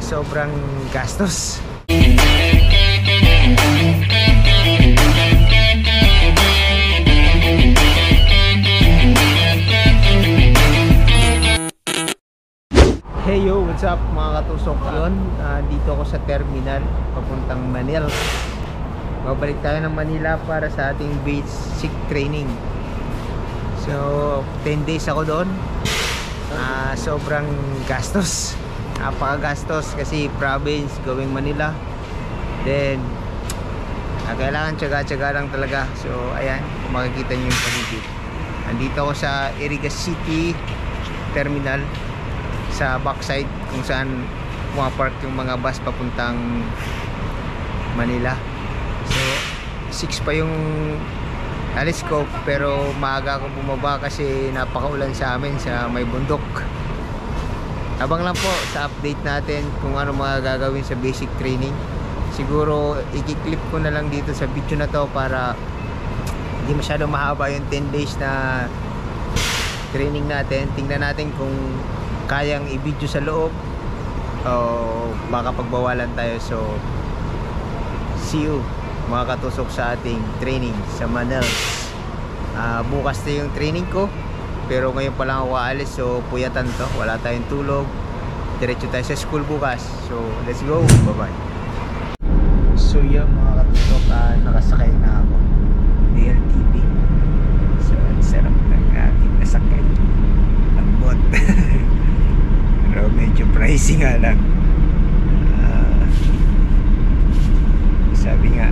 sobrang gastos. Hey yo, what's up mga katusok yun? Dito ako sa terminal papuntang Manila. Babalik tayo ng Manila para sa ating basic training. So 10 days ako doon. Sobrang gastos, napakagastos kasi province going Manila. Then kailangan tsaga-tsaga lang talaga. So ayan, kung makikita nyo yung paligid, andito ako sa Iriga City Terminal, sa backside kung saan pumapark yung mga bus papuntang Manila. So 6 pa yung alis ko, pero maaga akong bumaba kasi napakaulan sa amin sa may bundok. Abang lang po sa update natin kung ano mga gagawin sa basic training. Siguro i-clip ko na lang dito sa video na to para hindi masyadong mahaba yung 10 days na training natin. Tingnan natin kung kayang i-video sa loob o baka pagbawalan tayo. So see you mga katusok sa ating training sa Manila. Bukas na yung training ko, pero ngayon pa lang ako aalis, so puyatan to, wala tayong tulog, diretso tayo sa school bukas. So let's go, bye bye. So yan mga katusok, nakasakay na ako DLTV. So ang sarap ng ating nasakay, lambot. Pero medyo pricey nga lang. Sabi nga,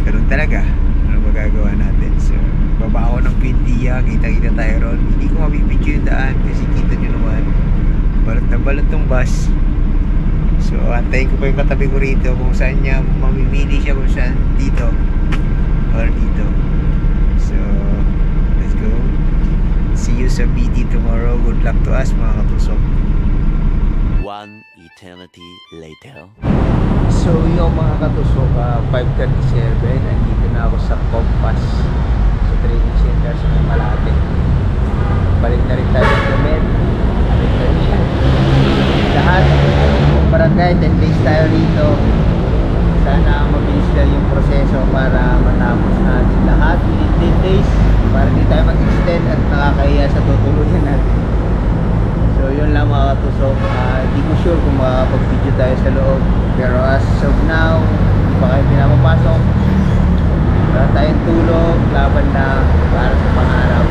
ganun talaga, ano magagawa natin. So baba ako ng Pindia, kita-kita tayo ron. Hindi ko mabibidyo yung daan kasi kita nyo naman, balot na balot tong bus. So antayin ko pa yung katabi ko rito kung saan niya mamimili siya, kung saan dito or dito. So let's go, see you sa BD tomorrow. Good luck to us mga katusok. One eternity later. So yung mga katusok, 5:37, nandito na ako sa Compass, sa training center sa may Malate. Balik na rin tayo ng Gamet. Lahat ng barangay, 10 days tayo rito. Sana mabilis lang yung proseso para matapos natin lahat within 10 days, para hindi tayo mag-extend at nakakahiya sa tutuluyan natin. So yun lang mga katusok. Hindi ko sure kung makakapag-video tayo sa loob, pero as of now hindi pa kayo pinapapasok. Wala tayong tulog, laban na para sa pangarap.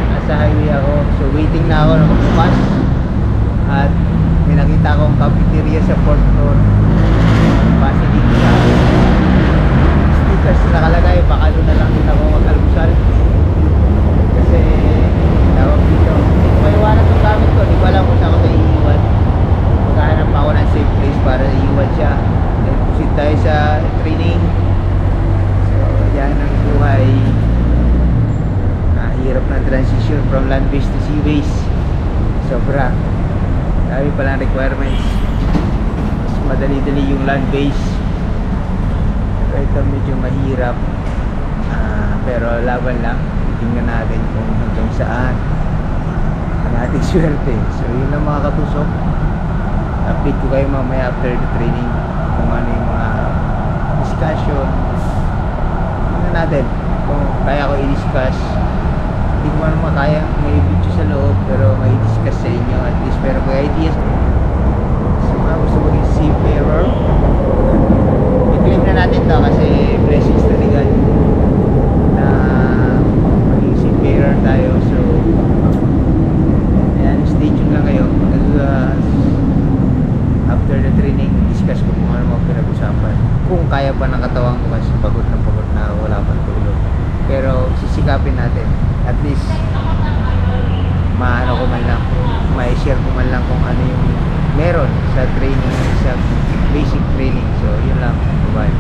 Nasa highway ako, so waiting na ako na magbukas. At may nakita akong cafeteria sa 4th floor, base dito sa stickers nakalagay, baka doon na lang din ako mag-almusal. Kasi tawag dito, hindi ko maiwanan itong gamit ko, di ko alam kung saan ko ito iiwan. Maghahanap ako ng safe place para iiwan siya. Then pusit tayo sa training. So yan ang buhay. Hirap ng transition from land base to sea base. Sobra, dami palang requirements. Mas madali-dali yung land base, pero ito medyo mahirap. Pero laban lang, tingnan natin kung hanggang saan ang ating swerte. So yun lang mga katusok, update ko kayo mamaya after the training kung ano yung mga discussion. Tingnan natin kung kaya ko i-discuss. Hindi ko naman kaya may video sa loob, pero may discuss sa inyo at least, pero may ideas. So mga gusto maging seafarer, i-claim na natin to kasi blessings na God na maging seafarer tayo. So ayan, stay tuned lang kayo. After the training, discuss ko kung ano mga pinag-usapan, kung kaya pa ng katawan ko kasi pagod na wala pang tulog. Pero sisikapin natin, at least maano ko man lang, ma-share ko man lang kung ano yung meron sa training, sa basic training. So yun lang, bye.